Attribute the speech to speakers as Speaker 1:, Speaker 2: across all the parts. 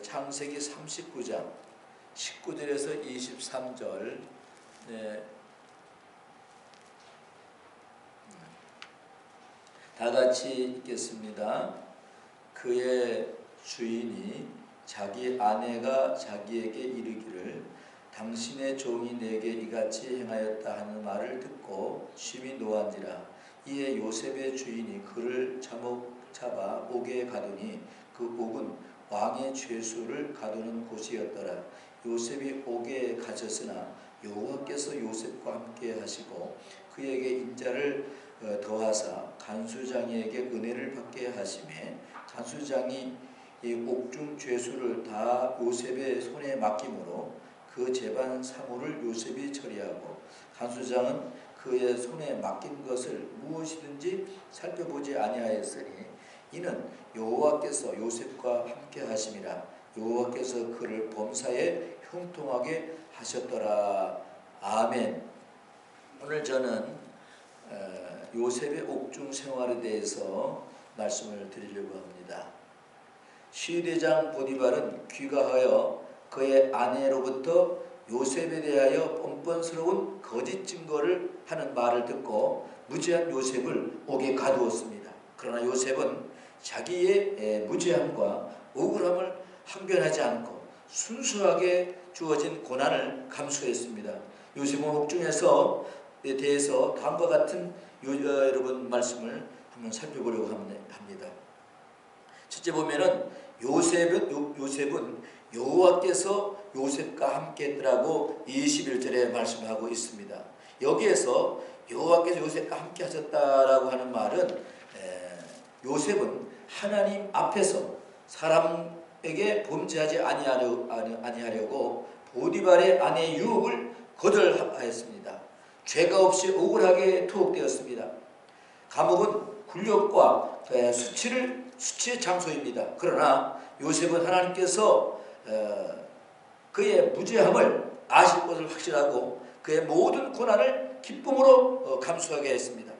Speaker 1: 창세기 39장 19절에서 23절 다 같이 읽겠습니다. 그의 주인이 자기 아내가 자기에게 이르기를 당신의 종이 내게 이같이 행하였다 하는 말을 듣고 심히 노한지라. 이에 요셉의 주인이 그를 잡아 옥에 가두니 그 옥은 왕의 죄수를 가두는 곳이었더라. 요셉이 옥에 갇혔으나 여호와께서 요셉과 함께 하시고 그에게 인자를 더하사 간수장에게 은혜를 받게 하시매 간수장이 이 옥중 죄수를 다 요셉의 손에 맡김으로 그 재반 사물을 요셉이 처리하고 간수장은 그의 손에 맡긴 것을 무엇이든지 살펴보지 아니하였으니 이는 여호와께서 요셉과 함께 하심이라. 여호와께서 그를 범사에 형통하게 하셨더라. 아멘. 오늘 저는 요셉의 옥중 생활에 대해서 말씀을 드리려고 합니다. 시대장 보디발은 귀가하여 그의 아내로부터 요셉에 대하여 뻔뻔스러운 거짓 증거를 하는 말을 듣고 무죄한 요셉을 옥에 가두었습니다. 그러나 요셉은 자기의 무죄함과 억울함을 항변하지 않고 순수하게 주어진 고난을 감수했습니다. 요셉은 옥중에서 대해서 다음과 같은 여러분 말씀을 한번 살펴보려고 합니다. 첫째 보면은 요셉은 여호와께서 요셉과 함께 했더라고 21절에 말씀하고 있습니다. 여기에서 여호와께서 요셉과 함께 하셨다라고 하는 말은 요셉은 하나님 앞에서 사람에게 범죄하지 아니하려고 보디발의 아내의 유혹을 거절하였습니다. 죄가 없이 억울하게 투옥되었습니다. 감옥은 굴욕과 수치의 장소입니다. 그러나 요셉은 하나님께서 그의 무죄함을 아실 것을 확신하고 그의 모든 고난을 기쁨으로 감수하게 했습니다.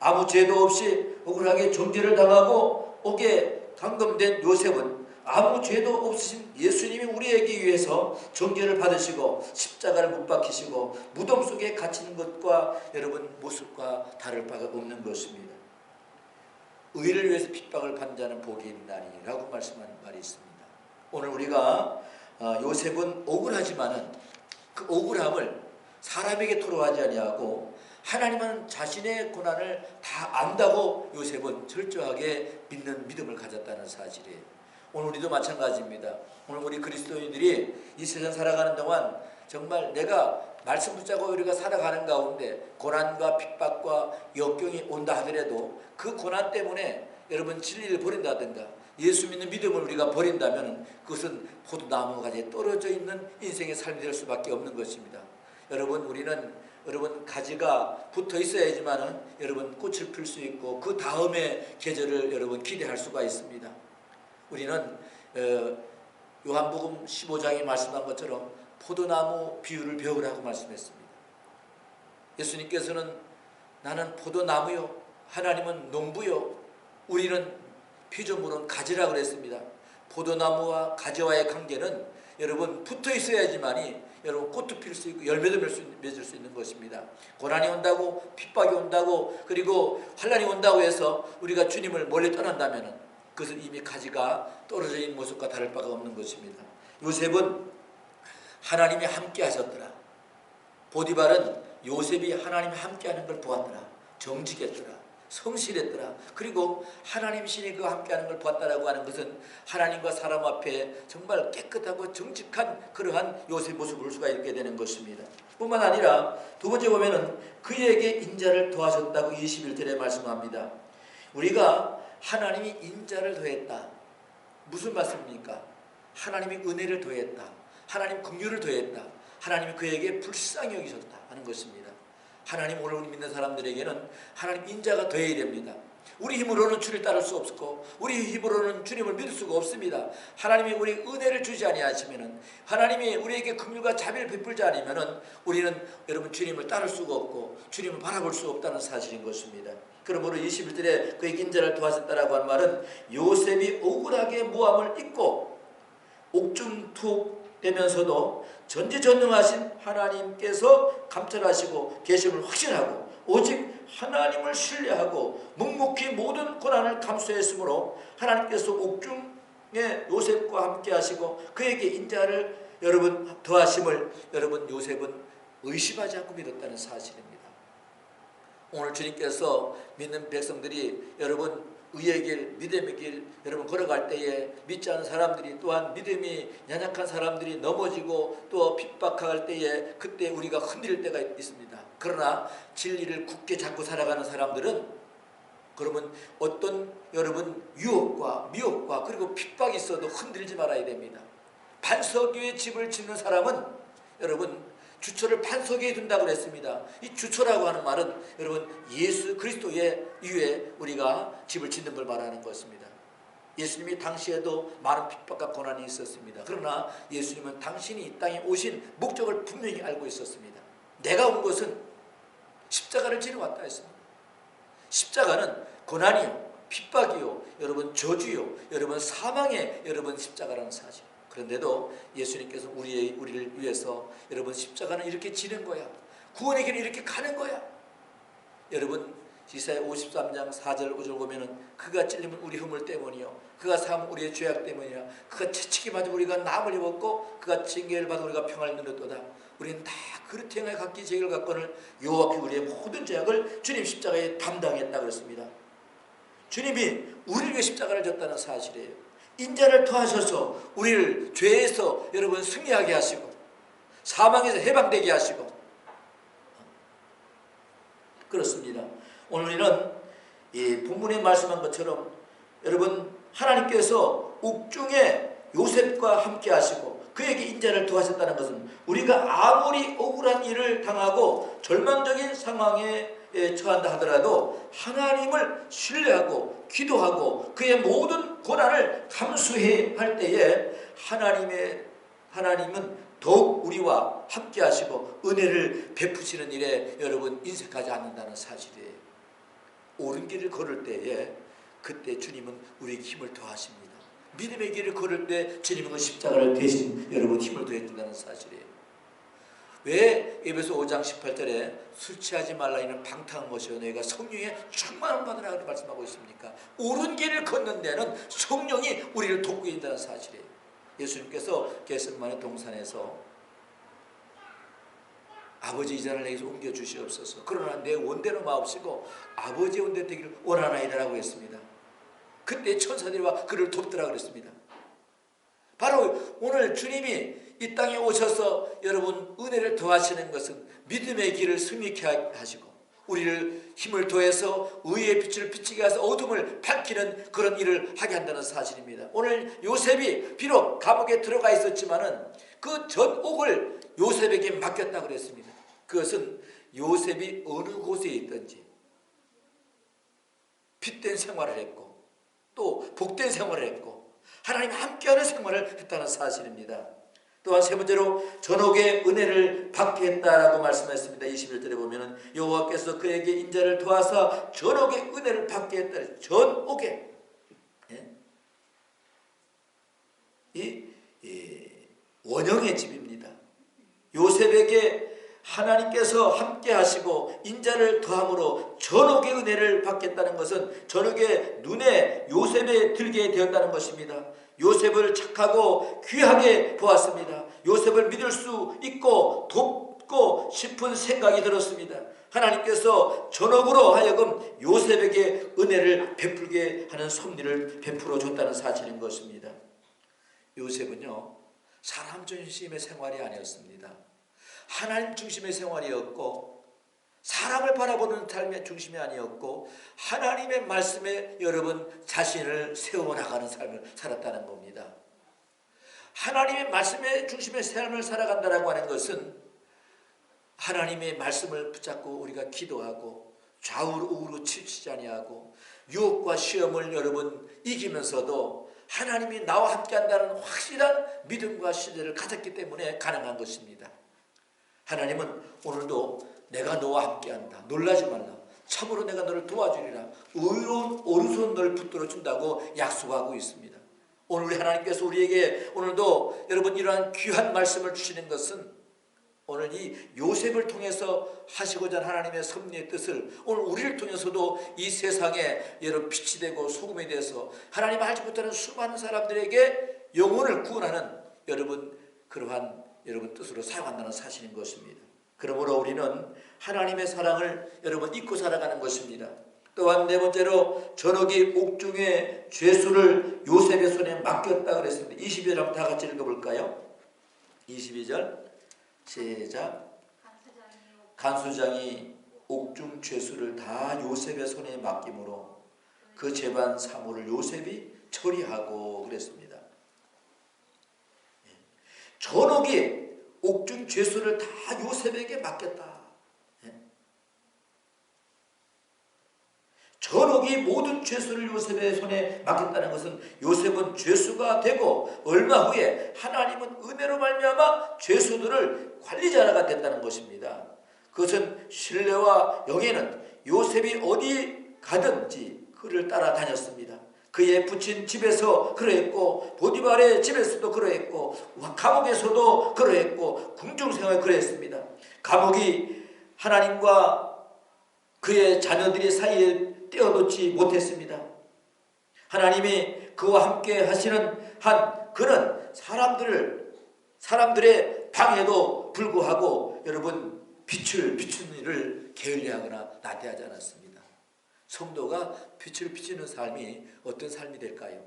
Speaker 1: 아무 죄도 없이 억울하게 정죄를 당하고 옥에 감금된 요셉은 아무 죄도 없으신 예수님이 우리에게 위해서 정죄를 받으시고 십자가를 못 박히시고 무덤 속에 갇히는 것과 여러분 모습과 다를 바가 없는 것입니다. 의를 위해서 핍박을 받는 자는 복이 있나니라고 말씀하는 말이 있습니다. 오늘 우리가 요셉은 억울하지만은 그 억울함을 사람에게 토로하지 아니하고 하나님은 자신의 고난을 다 안다고 요셉은 철저하게 믿는 믿음을 가졌다는 사실이에요. 오늘 우리도 마찬가지입니다. 오늘 우리 그리스도인들이 이 세상 살아가는 동안 정말 내가 말씀 붙잡고 우리가 살아가는 가운데 고난과 핍박과 역경이 온다 하더라도 그 고난 때문에 여러분 진리를 버린다든가 예수 믿는 믿음을 우리가 버린다면 그것은 포도나무 가지에 떨어져 있는 인생의 삶이 될 수밖에 없는 것입니다. 여러분 여러분 가지가 붙어 있어야지만은 여러분 꽃을 필 수 있고 그 다음에 계절을 여러분 기대할 수가 있습니다. 우리는 요한복음 15장에 말씀한 것처럼 포도나무 비유를 배우라고 말씀했습니다. 예수님께서는 나는 포도나무요 하나님은 농부요 우리는 피조물은 가지라고 그랬습니다. 포도나무와 가지와의 관계는 여러분 붙어 있어야지만이 여러분 꽃도 필 수 있고 열매도 맺을 수 있는 것입니다. 고난이 온다고 핍박이 온다고 그리고 환난이 온다고 해서 우리가 주님을 멀리 떠난다면 그것은 이미 가지가 떨어져 있는 모습과 다를 바가 없는 것입니다. 요셉은 하나님이 함께 하셨더라. 보디발은 요셉이 하나님이 함께 하는 걸 보았더라. 정직했더라. 성실했더라. 그리고 하나님 신이 그와 함께하는 걸 보았다라고 하는 것은 하나님과 사람 앞에 정말 깨끗하고 정직한 그러한 요셉 모습을 볼 수가 있게 되는 것입니다. 뿐만 아니라 두 번째 보면은 그에게 인자를 더하셨다고 21절에 말씀합니다. 우리가 하나님이 인자를 더했다. 무슨 말씀입니까? 하나님이 은혜를 더했다. 하나님 긍휼을 더했다. 하나님이 그에게 불쌍히 여기셨다 하는 것입니다. 하나님 오늘 우리 믿는 사람들에게는 하나님 인자가 더해야 됩니다. 우리 힘으로는 주를 따를 수 없고 우리 힘으로는 주님을 믿을 수가 없습니다. 하나님이 우리 은혜를 주지 아니하시면은 하나님이 우리에게 긍휼과 자비를 베풀지 않으면은 우리는 여러분 주님을 따를 수가 없고 주님을 바라볼 수 없다는 사실인 것입니다. 그러므로 21절에 그에게 인자를 더하셨다라고 하는 말은 요셉이 억울하게 모함을 입고 옥중투되면서도 전지전능하신 하나님께서 감찰하시고 계심을 확신하고 오직 하나님을 신뢰하고 묵묵히 모든 고난을 감수했으므로 하나님께서 옥중의 요셉과 함께 하시고 그에게 인자를 여러분 더하심을 여러분 요셉은 의심하지 않고 믿었다는 사실입니다. 오늘 주님께서 믿는 백성들이 여러분 의의 길, 믿음의 길 여러분 걸어갈 때에 믿지 않은 사람들이 또한 믿음이 연약한 사람들이 넘어지고 또 핍박할 때에 그때 우리가 흔들릴 때가 있습니다. 그러나 진리를 굳게 잡고 살아가는 사람들은 그러면 어떤 여러분 유혹과 미혹과 그리고 핍박이 있어도 흔들지 말아야 됩니다. 반석 위에 집을 짓는 사람은 여러분 주초를 반석 위에 둔다고 그랬습니다. 이 주초라고 하는 말은 여러분 예수 그리스도의 위에 우리가 집을 짓는 걸 말하는 것입니다. 예수님이 당시에도 많은 핍박과 고난이 있었습니다. 그러나 예수님은 당신이 이 땅에 오신 목적을 분명히 알고 있었습니다. 내가 온 것은 십자가를 지러 왔다 했습니다. 십자가는 고난이요, 핍박이요, 여러분 저주요, 여러분 사망의 여러분 십자가라는 사실. 그런데도 예수님께서 우리를 위해서 여러분 십자가는 이렇게 지는 거야. 구원의 길은 이렇게 가는 거야. 여러분 이사야 53장 4절 5절 보면은 그가 찔림은 우리 허물 때문이요 그가 사함은 우리의 죄악 때문이라 그가 채찍이 맞아 우리가 남을 입었고 그가 징계를 받아 우리가 평안을 누렸도다. 우리는 다 그릇 행하여 각기 죄를 갖고는 여호와께 우리의 모든 죄악을 주님 십자가에 담당했다 그랬습니다. 주님이 우리를 위해 십자가를 졌다는 사실이에요. 인자를 더하셔서 우리를 죄에서 여러분 승리하게 하시고 사망에서 해방되게 하시고 그렇습니다. 오늘은 이 본문에 말씀한 것처럼 여러분 하나님께서 옥중에 요셉과 함께 하시고 그에게 인자를 더하셨다는 것은 우리가 아무리 억울한 일을 당하고 절망적인 상황에 처한다 하더라도 하나님을 신뢰하고 기도하고 그의 모든 고난을 감수해야 할 때에 하나님은 더욱 우리와 함께 하시고 은혜를 베푸시는 일에 여러분 인색하지 않는다는 사실이에요. 옳은 길을 걸을 때에 그때 주님은 우리에게 힘을 더하십니다. 믿음의 길을 걸을 때 주님은 십자가를 대신 여러분 힘을 더해준다는 사실이에요. 왜 에베소 5장 18절에 술 취하지 말라 이는 방탕한 것이요 너희가 성령에 충만함 받으라 그렇게 말씀하고 있습니까? 옳은 길을 걷는 데는 성령이 우리를 돕고 있다는 사실이에요. 예수님께서 겟세마네 동산에서 아버지 이 잔을 내게서 옮겨 주시옵소서 그러나 내 원대로 마옵시고 아버지의 원대로 되기를 원하나이다라고 했습니다. 그때 천사들이 와 그를 돕더라 그랬습니다. 바로 오늘 주님이 이 땅에 오셔서 여러분 은혜를 더하시는 것은 믿음의 길을 승리케 하시고 우리를 힘을 더해서 의의 빛을 비치게 해서 어둠을 밝히는 그런 일을 하게 한다는 사실입니다. 오늘 요셉이 비록 감옥에 들어가 있었지만은 그 전옥을 요셉에게 맡겼다고 그랬습니다. 그것은 요셉이 어느 곳에 있든지 핏된 생활을 했고 또 복된 생활을 했고 하나님 함께하는 생활을 했다는 사실입니다. 또한 세 번째로 전옥의 은혜를 받게 했다라고 말씀했습니다. 21절에 보면은 여호와께서 그에게 인자를 더하사 전옥의 은혜를 받게 했다. 전옥에 이 원형의 집입니다. 요셉에게 하나님께서 함께 하시고 인자를 더함으로 전옥의 은혜를 받겠다는 것은 전옥의 눈에 요셉에 들게 되었다는 것입니다. 요셉을 착하고 귀하게 보았습니다. 요셉을 믿을 수 있고 돕고 싶은 생각이 들었습니다. 하나님께서 전옥으로 하여금 요셉에게 은혜를 베풀게 하는 섭리를 베풀어 줬다는 사실인 것입니다. 요셉은요 사람 중심의 생활이 아니었습니다. 하나님 중심의 생활이었고 사람을 바라보는 삶의 중심이 아니었고 하나님의 말씀에 여러분 자신을 세워나가는 삶을 살았다는 겁니다. 하나님의 말씀의 중심의 삶을 살아간다고 하는 것은 하나님의 말씀을 붙잡고 우리가 기도하고 좌우로 우로 치우치지 아니하고 유혹과 시험을 여러분 이기면서도 하나님이 나와 함께한다는 확실한 믿음과 신뢰를 가졌기 때문에 가능한 것입니다. 하나님은 오늘도 내가 너와 함께한다. 놀라지 말라. 참으로 내가 너를 도와주리라. 의로운 오른손 너를 붙들어 준다고 약속하고 있습니다. 오늘 우리 하나님께서 우리에게 오늘도 여러분 이러한 귀한 말씀을 주시는 것은 오늘 이 요셉을 통해서 하시고자 하는 하나님의 섭리의 뜻을 오늘 우리를 통해서도 이 세상에 여러분 빛이 되고 소금이 돼서 하나님 알지 못하는 수많은 사람들에게 영혼을 구원하는 여러분 그러한 여러분 뜻으로 사용한다는 사실인 것입니다. 그러므로 우리는 하나님의 사랑을 여러분 잊고 살아가는 것입니다. 또한 네 번째로 전옥이 옥중의 죄수를 요셉의 손에 맡겼다 그랬습니다. 22절 한번 다 같이 읽어볼까요? 22절 시작. 간수장이 옥중 죄수를 다 요셉의 손에 맡김으로 그 재반 사물을 요셉이 처리하고 그랬습니다. 전옥이 옥중 죄수를 다 요셉에게 맡겼다. 전옥이 모든 죄수를 요셉의 손에 맡겼다는 것은 요셉은 죄수가 되고 얼마 후에 하나님은 은혜로 말미암아 죄수들을 관리자가 됐다는 것입니다. 그것은 신뢰와 영예는 요셉이 어디 가든지 그를 따라다녔습니다. 그의 부친 집에서 그러했고 보디발의 집에서도 그러했고 감옥에서도 그러했고 궁중생활 그러했습니다. 감옥이 하나님과 그의 자녀들이 사이에 떼어놓지 못했습니다. 하나님이 그와 함께 하시는 한 그는 사람들의 방해도 불구하고 여러분 빛을 비추는 일을 게을리하거나 나태하지 않았습니다. 성도가 빛을 비추는 삶이 어떤 삶이 될까요?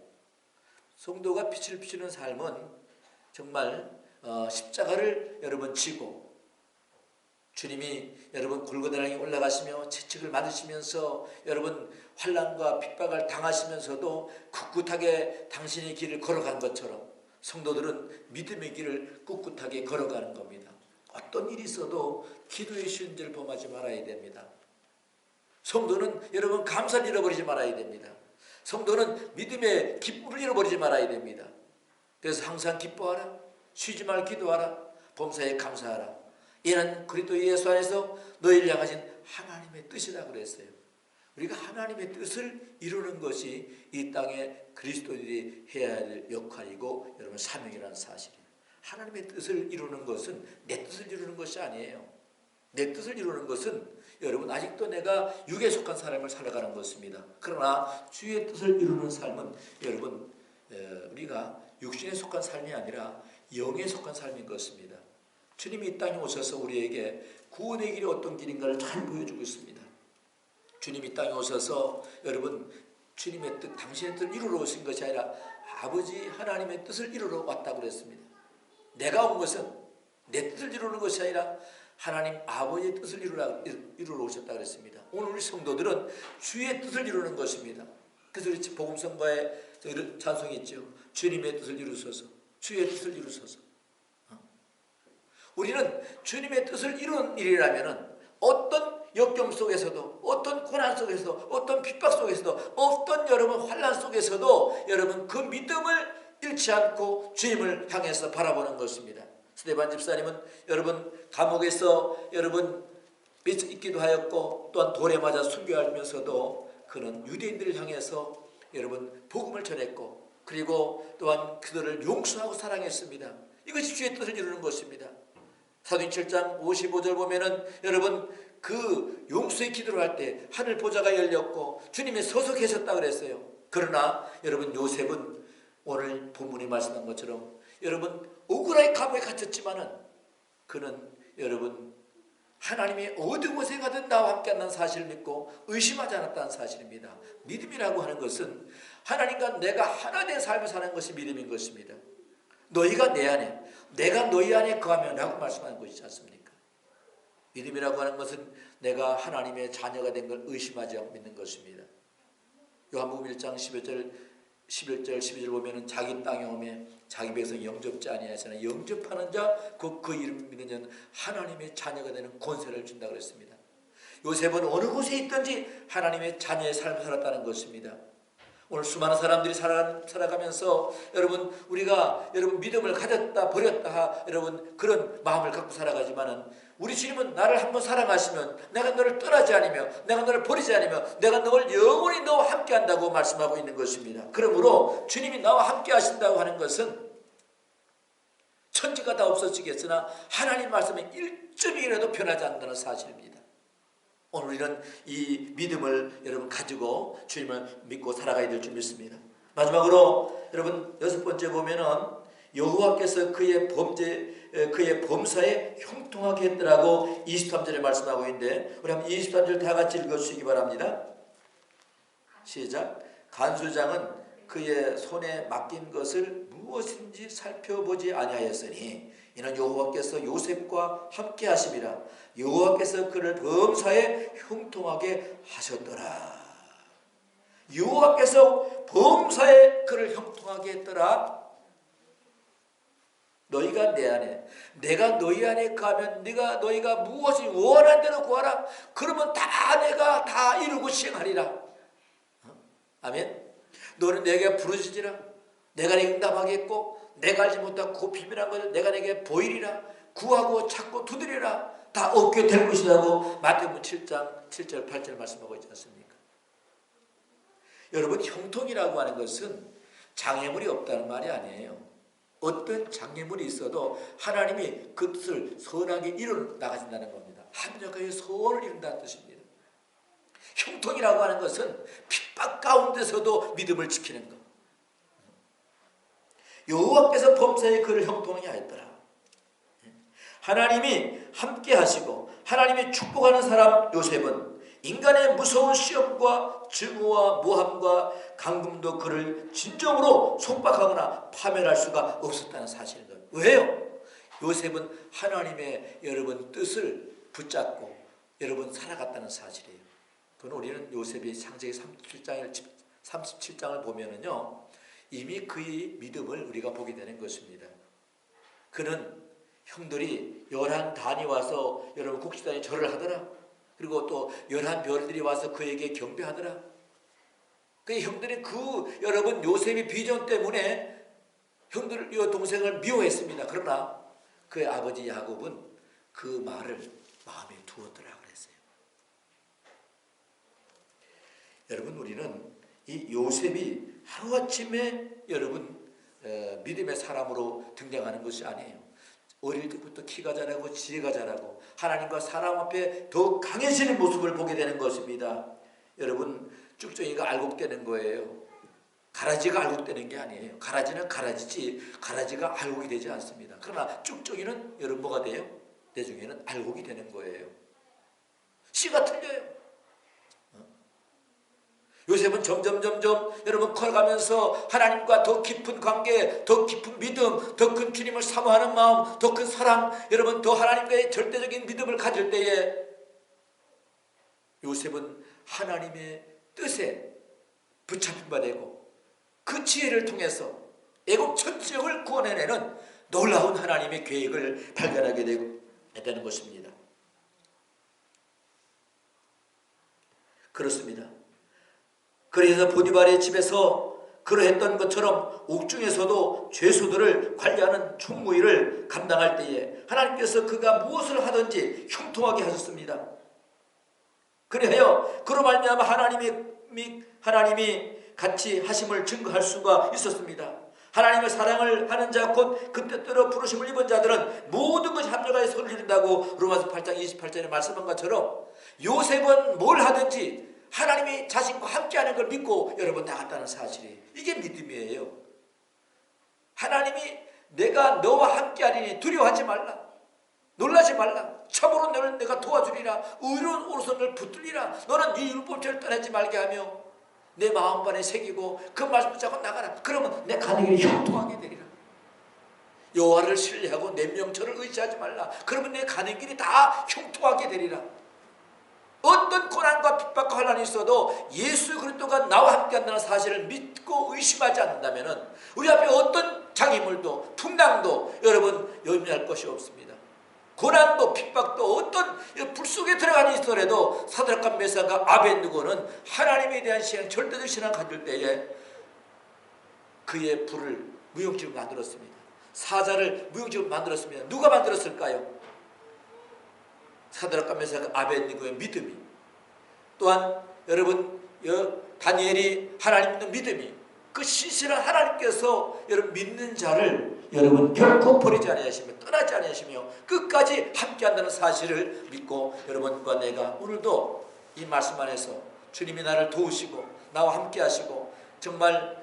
Speaker 1: 성도가 빛을 비추는 삶은 정말 십자가를 여러분 지고 주님이 여러분 골고다에 올라가시며 채찍을 맞으시면서 여러분 환난과 핍박을 당하시면서도 꿋꿋하게 당신의 길을 걸어간 것처럼 성도들은 믿음의 길을 꿋꿋하게 걸어가는 겁니다. 어떤 일이 있어도 기도의 쉬운지를 범하지 말아야 됩니다. 성도는 여러분 감사를 잃어버리지 말아야 됩니다. 성도는 믿음의 기쁨을 잃어버리지 말아야 됩니다. 그래서 항상 기뻐하라, 쉬지 말 기도하라, 범사에 감사하라. 이는 그리스도 예수 안에서 너희를 향하신 하나님의 뜻이라고 그랬어요. 우리가 하나님의 뜻을 이루는 것이 이 땅에 그리스도인들이 해야 할 역할이고 여러분 사명이라는 사실이에요. 하나님의 뜻을 이루는 것은 내 뜻을 이루는 것이 아니에요. 내 뜻을 이루는 것은 여러분 아직도 내가 육에 속한 삶을 살아가는 것입니다. 그러나 주의 뜻을 이루는 삶은 여러분 우리가 육신에 속한 삶이 아니라 영에 속한 삶인 것입니다. 주님이 이 땅에 오셔서 우리에게 구원의 길이 어떤 길인가를 잘 보여주고 있습니다. 주님이 이 땅에 오셔서 여러분 주님의 뜻, 당신의 뜻을 이루러 오신 것이 아니라 아버지 하나님의 뜻을 이루러 왔다고 그랬습니다. 내가 온 것은 내 뜻을 이루는 것이 아니라 하나님 아버지의 뜻을 이루러 오셨다고 그랬습니다. 오늘 우리 성도들은 주의 뜻을 이루는 것입니다. 그래서 우리 복음성가에 찬송이 있죠. 주님의 뜻을 이루소서, 주의 뜻을 이루소서. 우리는 주님의 뜻을 이루는 일이라면 어떤 역경 속에서도 어떤 고난 속에서도 어떤 핍박 속에서도 어떤 여러분 환난 속에서도 여러분 그 믿음을 잃지 않고 주님을 향해서 바라보는 것입니다. 스데반 집사님은 여러분 감옥에서 여러분 있기도 하였고 또한 돌에 맞아 순교하면서도 그는 유대인들을 향해서 여러분 복음을 전했고 그리고 또한 그들을 용서하고 사랑했습니다. 이것이 주의 뜻을 이루는 것입니다. 사도행전 7장 55절 보면은 여러분 그 용서의 기도를 할 때 하늘 보좌가 열렸고 주님이 서서 계셨다 그랬어요. 그러나 여러분 요셉은 오늘 본문에 말씀한 것처럼 여러분 억울하게 감옥에 갇혔지만은 그는 여러분 하나님이 어느 곳에 가든 나와 함께 한다는 사실을 믿고 의심하지 않았다는 사실입니다. 믿음이라고 하는 것은 하나님과 내가 하나 된 삶을 사는 것이 믿음인 것입니다. 너희가 내 안에 내가 너희 안에 거하면 라고 말씀하는 것이지 않습니까? 믿음이라고 하는 것은 내가 하나님의 자녀가 된 걸 의심하지 않고 믿는 것입니다. 요한복음 1장 11절 12절 보면은 자기 땅에 오매 자기 백성 영접지 아니하시나 영접하는 자 곧 그 이름 믿는 자는 하나님의 자녀가 되는 권세를 준다 그랬습니다. 요셉은 어느 곳에 있든지 하나님의 자녀의 삶을 살았다는 것입니다. 오늘 수많은 사람들이 살아가면서 여러분 우리가 믿음을 가졌다 버렸다 여러분 그런 마음을 갖고 살아가지만은 우리 주님은 나를 한번 사랑하시면 내가 너를 떠나지 않으며 내가 너를 버리지 않으며 내가 너를 영원히 너와 함께 한다고 말씀하고 있는 것입니다. 그러므로 주님이 나와 함께 하신다고 하는 것은 천지가 다 없어지겠으나 하나님 말씀은 1점이라도 변하지 않는다는 사실입니다. 오늘 우리는 이 믿음을 여러분 가지고 주님을 믿고 살아가야 될 줄 믿습니다. 마지막으로 여러분 6번째 보면은 여호와께서 그의 범사에 형통하게 했더라고 23절에 말씀하고 있는데 우리 한번 23절 다 같이 읽어주시기 바랍니다. 시작. 간수장은 그의 손에 맡긴 것을 무엇인지 살펴보지 아니하였으니 이는 여호와께서 요셉과 함께 하심이라. 여호와께서 그를 범사에 형통하게 하셨더라. 여호와께서 범사에 그를 형통하게 했더라. 너희가 내 안에 내가 너희 안에 가면 너희가 무엇이 원하는 대로 구하라. 그러면 다 내가 다 이루고 시행하리라. 아멘. 너는 내게 부르짖으라. 내가 내게 응답하겠고 내가 알지 못한 그 비밀한 것을 내가 내게 보이리라. 구하고 찾고 두드리라. 다 얻게 될 것이라고 마태복음 7장 7절 8절 말씀하고 있지 않습니까? 여러분 형통이라고 하는 것은 장애물이 없다는 말이 아니에요. 어떤 장애물이 있어도 하나님이 그 뜻을 선하게 이루어 나가신다는 겁니다. 합력하여 선을 이룬다는 뜻입니다. 형통이라고 하는 것은 핍박 가운데서도 믿음을 지키는 것. 여호와께서 범사에 그를 형통하게 하였더라. 하나님이 함께 하시고 하나님이 축복하는 사람 요셉은 인간의 무서운 시험과 증오와 모함과 강금도 그를 진정으로 속박하거나 파멸할 수가 없었다는 사실입니다. 왜요? 요셉은 하나님의 여러분 뜻을 붙잡고 여러분 살아갔다는 사실이에요. 그건 우리는 요셉이 창세기 37장을 보면은요 이미 그의 믿음을 우리가 보게 되는 것입니다. 그는 형들이 11단이 와서 여러분 국시단에 절을 하더라. 그리고 또 11별들이 와서 그에게 경배하더라. 그 형들이 여러분 요셉의 비전 때문에 동생을 미워했습니다. 그러나 그의 아버지 야곱은 그 말을 마음에 두었더라 그랬어요. 여러분 우리는 이 요셉이 하루아침에 여러분 믿음의 사람으로 등장하는 것이 아니에요. 어릴 때부터 키가 자라고 지혜가 자라고 하나님과 사람 앞에 더 강해지는 모습을 보게 되는 것입니다. 여러분 쭉정이가 알곡되는 거예요. 가라지가 알곡되는 게 아니에요. 가라지는 가라지지 가라지가 알곡이 되지 않습니다. 그러나 쭉정이는 여러분 뭐가 돼요? 나중에는 알곡이 되는 거예요. 씨가 틀려요. 요셉은 점점 여러분 커가면서 하나님과 더 깊은 관계, 더 깊은 믿음, 더 큰 주님을 사모하는 마음, 더 큰 사랑, 여러분 더 하나님과의 절대적인 믿음을 가질 때에 요셉은 하나님의 뜻에 붙잡힌 바 되고 그 지혜를 통해서 애굽 전 지역을 구원해내는 놀라운 하나님의 계획을 발견하게 되는 것입니다. 그렇습니다. 그래서 보디발의 집에서 그러했던 것처럼 옥중에서도 죄수들을 관리하는 총무일을 감당할 때에 하나님께서 그가 무엇을 하든지 형통하게 하셨습니다. 그래야 그로 말미암아 하나님이 같이 하심을 증거할 수가 있었습니다. 하나님의 사랑을 하는 자 곧 그 뜻대로 부르심을 입은 자들은 모든 것이 합력하여 선을 이룬다고 로마서 8장 28절에 말씀한 것처럼 요셉은 뭘 하든지 하나님이 자신과 함께하는 걸 믿고 여러분 나갔다는 사실이에요. 이게 믿음이에요. 하나님이 내가 너와 함께하리니 두려워하지 말라. 놀라지 말라. 참으로 너를 내가 도와주리라. 의로운 오른손을 붙들리라. 너는 네 율법죄를 떠나지 말게 하며 내 마음판에 새기고 그 말씀 붙잡고 나가라. 그러면 내 가는 길이 형통하게 되리라. 여호와를 신뢰하고 내 명철을 의지하지 말라. 그러면 내 가는 길이 다 형통하게 되리라. 어떤 고난과 핍박과 환난이 있어도 예수 그리스도가 나와 함께한다는 사실을 믿고 의심하지 않는다면 우리 앞에 어떤 장애물도 풍랑도 여러분 염려할 것이 없습니다. 고난도 핍박도 어떤 불 속에 들어가는 있더라도 사드락과 메삭과 아벳느고는 하나님에 대한 신앙 절대적 신앙을 가질 때에 그의 불을 무용지물 만들었습니다. 사자를 무용지물 만들었습니다. 누가 만들었을까요? 사드락과 메삭 아벳니고의 믿음이, 또한 여러분 다니엘이 하나님 믿는 믿음이, 그 신실한 하나님께서 여러분 믿는 자를 여러분 결코 버리지 아니하시며 떠나지 아니하시며 끝까지 함께한다는 사실을 믿고, 여러분과 내가 오늘도 이 말씀 안에서 주님이 나를 도우시고 나와 함께하시고 정말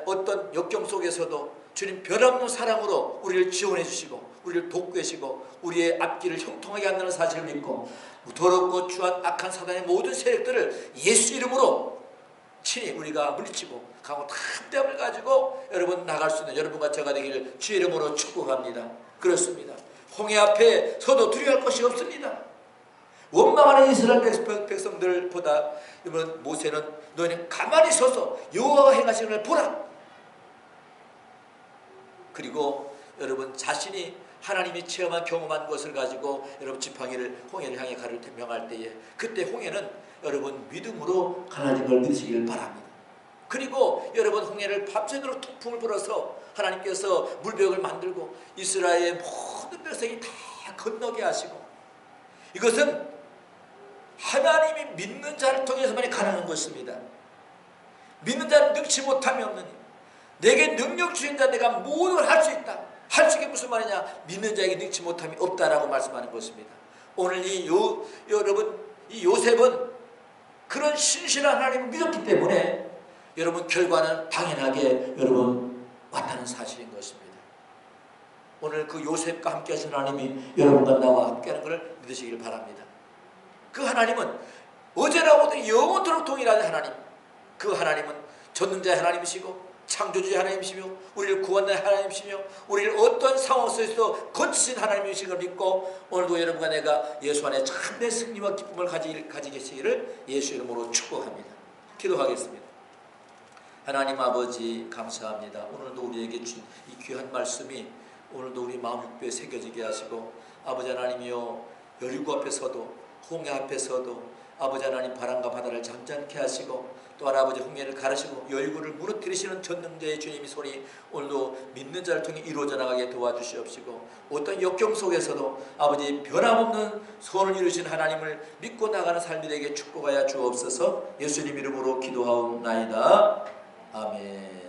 Speaker 1: 어떤 역경 속에서도 주님 변함없는 사랑으로 우리를 지원해 주시고 우리를 돕고 계시고 우리의 앞길을 형통하게 한다는 사실을 믿고, 더럽고 추한 악한 사단의 모든 세력들을 예수 이름으로 친히 우리가 물리치고 강호 탐대함을 가지고 여러분 나갈 수 있는 여러분과 제가 되기를 주의 이름으로 축복합니다. 그렇습니다. 홍해 앞에 서도 두려워할 것이 없습니다. 원망하는 이스라엘 백성들보다 이번 모세는 너희는 가만히 서서 여호와가 행하시는 걸 보라. 그리고 여러분 자신이 하나님이 체험한 경험한 것을 가지고 여러분 지팡이를 홍해를 향해 가를 명할 때에, 그때 홍해는 여러분 믿음으로 갈라진 걸 믿으시기를 바랍니다. 그리고 여러분 홍해를 밤새도록 통풍을 불어서 하나님께서 물벽을 만들고 이스라엘의 모든 백성이 다 건너게 하시고, 이것은 하나님이 믿는 자를 통해서만이 가능한 것입니다. 믿는 자는 능치 못함이 없느니 내게 능력 주신 자 내가 모든 걸 할 수 있다. 할 수 있게 무슨 말이냐? 믿는 자에게 능치 못함이 없다라고 말씀하는 것입니다. 오늘 여러분 이 요셉은 그런 신실한 하나님을 믿었기 때문에 여러분 결과는 당연하게 여러분 왔다는 사실인 것입니다. 오늘 그 요셉과 함께 하신 하나님이 여러분과 나와 함께하는 것을 믿으시길 바랍니다. 그 하나님은 어제나 오늘 영원토록 동일한 하나님, 그 하나님은 전능자의 하나님이시고 창조주의 하나님이시며 우리를 구원하는 하나님이시며 우리를 어떤 상황 속에서도 거치신 하나님이신 걸 믿고, 오늘도 여러분과 내가 예수 안에 참된 승리와 기쁨을 가지게 되시기를 예수 이름으로 축복합니다. 기도하겠습니다. 하나님 아버지 감사합니다. 오늘도 우리에게 준 이 귀한 말씀이 오늘도 우리 마음 육부에 새겨지게 하시고, 아버지 하나님이여 여리고 앞에서도 홍해 앞에서도 아버지 하나님 바람과 바다를 잠잠케 하시고, 또한 아버지 홍해를 가르시고 여리고를 무너뜨리시는 전능자의 주님의 손이 오늘도 믿는 자를 통해 이루어져 나가게 도와주시옵시고, 어떤 역경 속에서도 아버지 변함없는 소원을 이루신 하나님을 믿고 나가는 삶이 되게 축복하여 주옵소서. 예수님 이름으로 기도하옵나이다. 아멘.